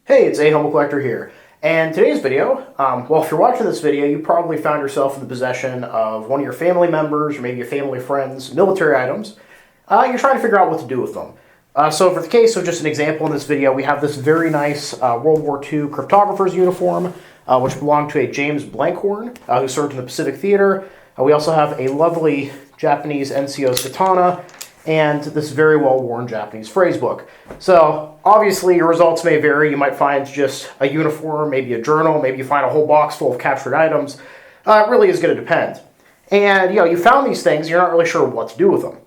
Hey, it's A Humble Collector here. And today's video, well, if you're watching this video, you probably found yourself in the possession of one of your family members or maybe your family friends' military items. You're trying to figure out what to do with them. So for the case of just an example in this video, we have this very nice World War II cryptographer's uniform, which belonged to a James Blankhorn, who served in the Pacific Theater. We also have a lovely Japanese NCO's katana, and this very well-worn Japanese phrase book. So obviously your results may vary. You might find just a uniform, maybe a journal, maybe you find a whole box full of captured items. It really is going to depend. And you found these things, you're not really sure what to do with them.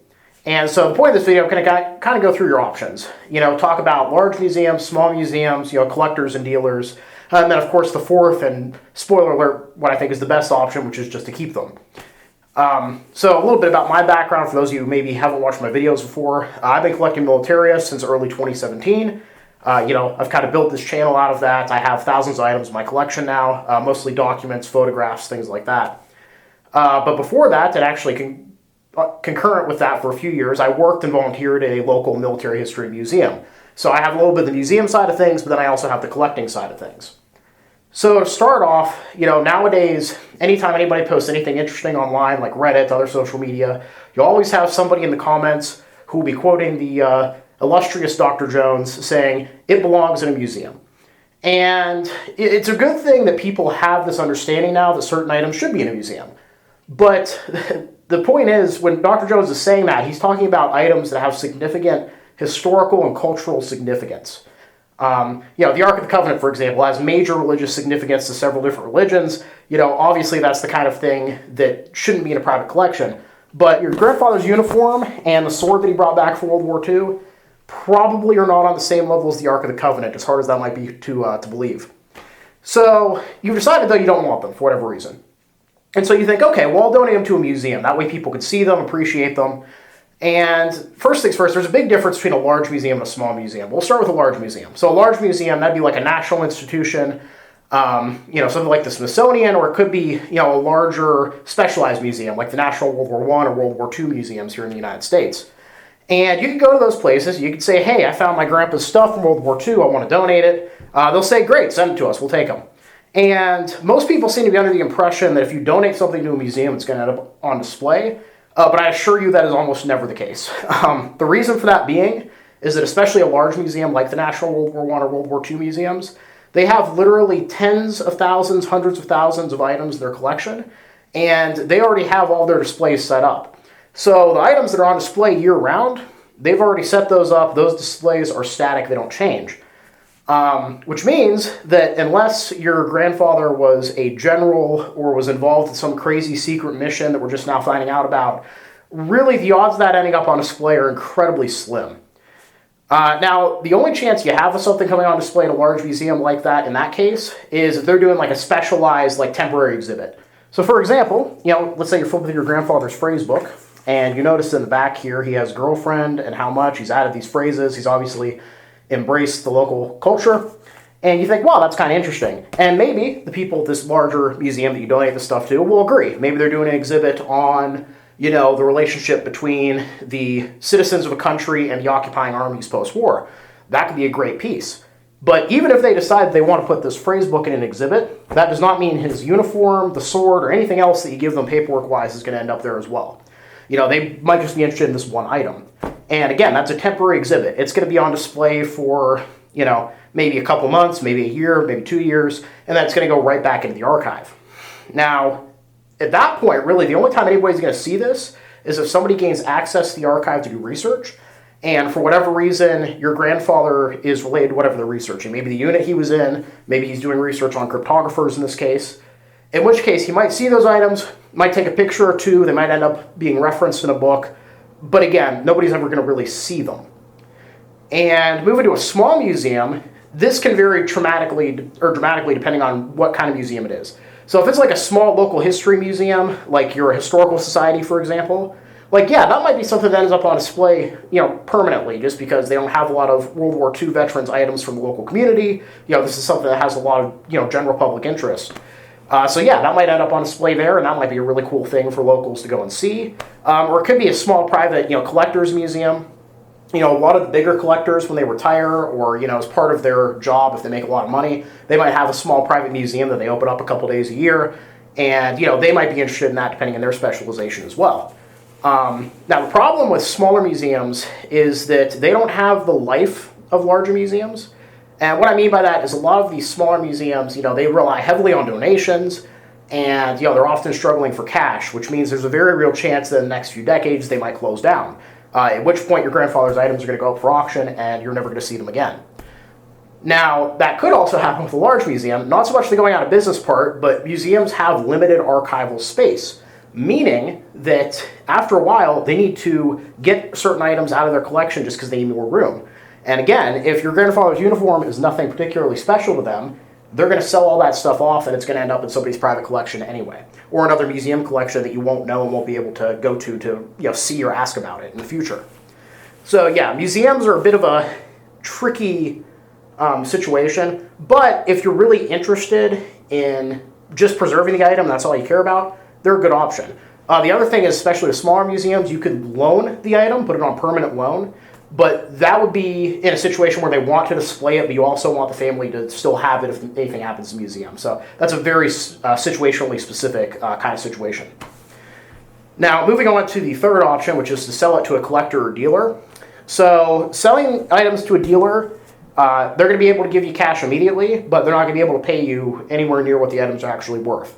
And so the point of this video, I'm going to kind of go through your options. Talk about large museums, small museums, collectors and dealers. And then of course the fourth, and spoiler alert, what I think is the best option, which is just to keep them. So a little bit about my background for those of you who maybe haven't watched my videos before. I've been collecting militaria since early 2017. I've kind of built this channel out of that. I have thousands of items in my collection now, mostly documents, photographs, things like that. But before that, and actually concurrent with that for a few years, I worked and volunteered at a local military history museum. So I have a little bit of the museum side of things, but then I also have the collecting side of things. So to start off, nowadays, anytime anybody posts anything interesting online, like Reddit, other social media, you always have somebody in the comments who will be quoting the illustrious Dr. Jones saying, it belongs in a museum. And it's a good thing that people have this understanding now that certain items should be in a museum. But the point is, when Dr. Jones is saying that, he's talking about items that have significant historical and cultural significance. The Ark of the Covenant, for example, has major religious significance to several different religions. Obviously that's the kind of thing that shouldn't be in a private collection. But your grandfather's uniform and the sword that he brought back from World War II probably are not on the same level as the Ark of the Covenant, as hard as that might be to believe. So you've decided, though, you don't want them for whatever reason. And so you think, okay, well, I'll donate them to a museum. That way people can see them, appreciate them. And first things first, there's a big difference between a large museum and a small museum. We'll start with a large museum. So a large museum, that'd be like a national institution, something like the Smithsonian, or it could be, a larger specialized museum, like the National World War I or World War II museums here in the United States. And you can go to those places, you can say, hey, I found my grandpa's stuff from World War II, I want to donate it. They'll say, great, send it to us, we'll take them. And most people seem to be under the impression that if you donate something to a museum, it's going to end up on display. But I assure you that is almost never the case. The reason for that being is that especially a large museum like the National World War I or World War II museums, they have literally tens of thousands, hundreds of thousands of items in their collection, and they already have all their displays set up. So the items that are on display year-round, they've already set those up. Those displays are static. They don't change. Which means that unless your grandfather was a general or was involved in some crazy secret mission that we're just now finding out about, really the odds of that ending up on display are incredibly slim. Now, the only chance you have of something coming on display at a large museum like that in that case is if they're doing like a specialized, like temporary exhibit. So for example, let's say you're flipping through your grandfather's phrase book, and you notice in the back here he has girlfriend and how much, he's added these phrases, he's obviously embrace the local culture, and you think, wow, that's kind of interesting. And maybe the people at this larger museum that you donate the stuff to will agree. Maybe they're doing an exhibit on, the relationship between the citizens of a country and the occupying armies post-war. That could be a great piece. But even if they decide they want to put this phrase book in an exhibit, that does not mean his uniform, the sword, or anything else that you give them paperwork-wise is going to end up there as well. They might just be interested in this one item. And again, that's a temporary exhibit. It's going to be on display for, maybe a couple months, maybe a year, maybe 2 years, and then it's going to go right back into the archive. Now, at that point, really, the only time anybody's going to see this is if somebody gains access to the archive to do research, and for whatever reason, your grandfather is related to whatever they're researching. Maybe the unit he was in, maybe he's doing research on cryptographers in this case, in which case he might see those items, might take a picture or two, they might end up being referenced in a book, but again, nobody's ever going to really see them. And moving to a small museum, this can vary dramatically depending on what kind of museum it is. So if it's like a small local history museum, like your historical society, for example, that might be something that ends up on display, permanently, just because they don't have a lot of World War II veterans items from the local community. This is something that has a lot of, general public interest. That might end up on display there, and that might be a really cool thing for locals to go and see. Or it could be a small private, collector's museum. A lot of the bigger collectors, when they retire or, as part of their job, if they make a lot of money, they might have a small private museum that they open up a couple days a year. And, they might be interested in that depending on their specialization as well. Now, the problem with smaller museums is that they don't have the life of larger museums. And what I mean by that is a lot of these smaller museums, they rely heavily on donations. And, they're often struggling for cash, which means there's a very real chance that in the next few decades they might close down. At which point your grandfather's items are going to go up for auction and you're never going to see them again. Now, that could also happen with a large museum, not so much the going out of business part, but museums have limited archival space, meaning that after a while they need to get certain items out of their collection just because they need more room. And again, if your grandfather's uniform is nothing particularly special to them, they're going to sell all that stuff off and it's going to end up in somebody's private collection anyway, or another museum collection that you won't know and won't be able to go to see or ask about it in the future. So yeah, museums are a bit of a tricky situation, but if you're really interested in just preserving the item, that's all you care about, they're a good option. The other thing is, especially with smaller museums, you could loan the item, put it on permanent loan, but that would be in a situation where they want to display it, but you also want the family to still have it if anything happens in the museum. So that's a very situationally specific kind of situation. Now, moving on to the third option, which is to sell it to a collector or dealer. So selling items to a dealer, they're going to be able to give you cash immediately, but they're not going to be able to pay you anywhere near what the items are actually worth.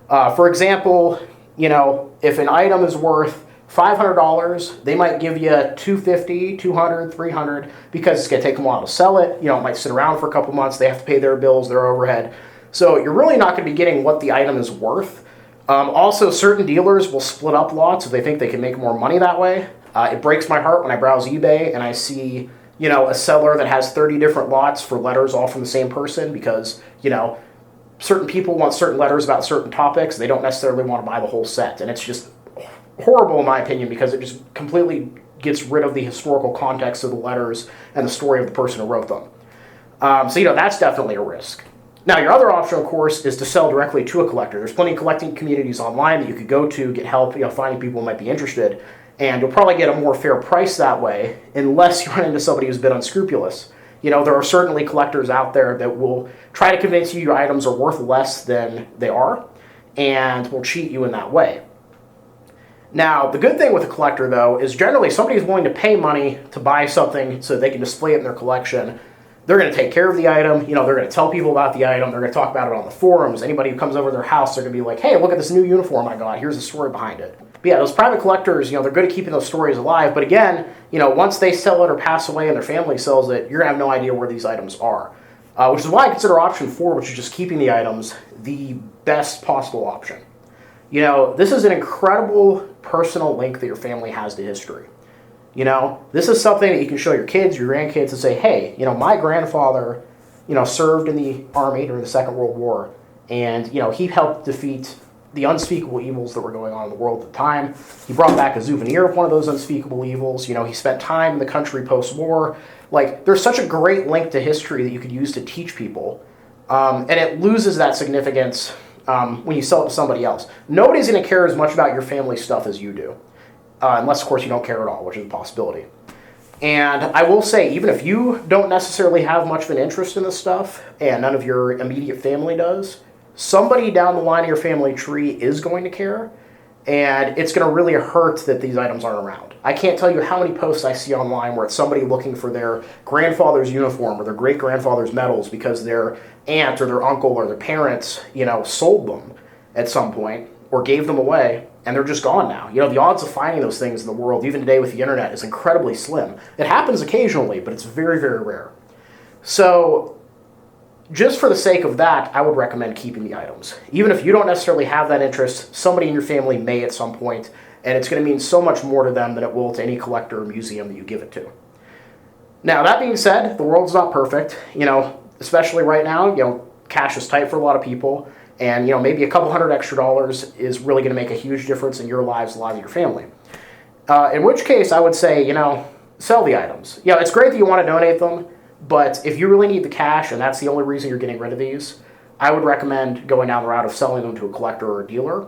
For example, if an item is worth $500, they might give you $250, $200, $300 because it's going to take them a while to sell it. It might sit around for a couple months. They have to pay their bills, their overhead. So you're really not going to be getting what the item is worth. Also, certain dealers will split up lots if they think they can make more money that way. It breaks my heart when I browse eBay and I see, a seller that has 30 different lots for letters all from the same person because, certain people want certain letters about certain topics. They don't necessarily want to buy the whole set. And it's just horrible in my opinion because it just completely gets rid of the historical context of the letters and the story of the person who wrote them. So that's definitely a risk. Now, your other option, of course, is to sell directly to a collector. There's plenty of collecting communities online that you could go to, get help, finding people who might be interested, and you'll probably get a more fair price that way unless you run into somebody who's a bit unscrupulous. There are certainly collectors out there that will try to convince you your items are worth less than they are and will cheat you in that way. Now, the good thing with a collector, though, is generally somebody's willing to pay money to buy something so they can display it in their collection. They're going to take care of the item. They're going to tell people about the item. They're going to talk about it on the forums. Anybody who comes over to their house, they're going to be like, hey, look at this new uniform I got. Here's the story behind it. But yeah, those private collectors, they're good at keeping those stories alive. But again, once they sell it or pass away and their family sells it, you're going to have no idea where these items are. Which is why I consider option 4, which is just keeping the items, the best possible option. This is an incredible personal link that your family has to history. This is something that you can show your kids, your grandkids, and say, hey, my grandfather, served in the army during the Second World War, and, he helped defeat the unspeakable evils that were going on in the world at the time. He brought back a souvenir of one of those unspeakable evils. He spent time in the country post-war. There's such a great link to history that you could use to teach people, and it loses that significance when you sell it to somebody else. Nobody's going to care as much about your family stuff as you do, unless, of course, you don't care at all, which is a possibility. And I will say, even if you don't necessarily have much of an interest in this stuff, and none of your immediate family does, somebody down the line of your family tree is going to care, and it's going to really hurt that these items aren't around. I can't tell you how many posts I see online where it's somebody looking for their grandfather's uniform or their great-grandfather's medals because their aunt or their uncle or their parents, sold them at some point or gave them away, and they're just gone now. The odds of finding those things in the world, even today with the internet, is incredibly slim. It happens occasionally, but it's very, very rare. So just for the sake of that, I would recommend keeping the items. Even if you don't necessarily have that interest, somebody in your family may at some point, and it's going to mean so much more to them than it will to any collector or museum that you give it to. Now, that being said, the world's not perfect. Especially right now, cash is tight for a lot of people, and maybe a couple $100 extra is really going to make a huge difference in your lives, the lives of your family. In which case, I would say, sell the items. It's great that you want to donate them, but if you really need the cash and that's the only reason you're getting rid of these, I would recommend going down the route of selling them to a collector or a dealer.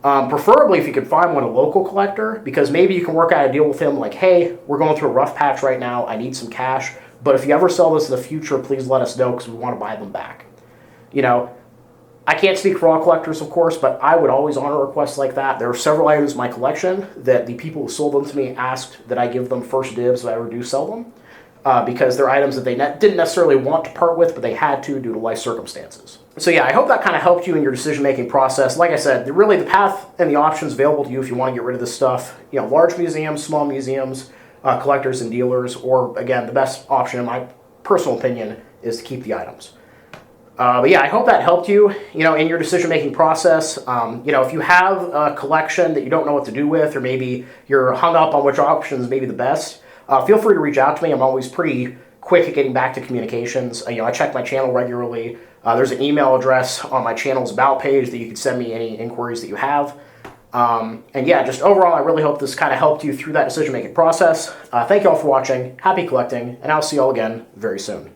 Preferably if you could find one a local collector, because maybe you can work out a deal with him like, hey, we're going through a rough patch right now, I need some cash, but if you ever sell this in the future, please let us know because we want to buy them back. You know, I can't speak for all collectors, of course, but I would always honor requests like that. There are several items in my collection that the people who sold them to me asked that I give them first dibs if I ever do sell them, because they're items that they didn't necessarily want to part with, but they had to due to life circumstances. So yeah, I hope that kind of helped you in your decision-making process. Like I said, really the path and the options available to you if you want to get rid of this stuff, you know, large museums, small museums, collectors and dealers, or again, the best option in my personal opinion is to keep the items. But yeah, I hope that helped you, you know, in your decision-making process. You know, if you have a collection that you don't know what to do with, or maybe you're hung up on which option is maybe the best, feel free to reach out to me. I'm always pretty quick at getting back to communications. You know, I check my channel regularly. There's an email address on my channel's about page that you can send me any inquiries that you have. And yeah, just overall, I really hope this kind of helped you through that decision-making process. Thank you all for watching. Happy collecting, and I'll see you all again very soon.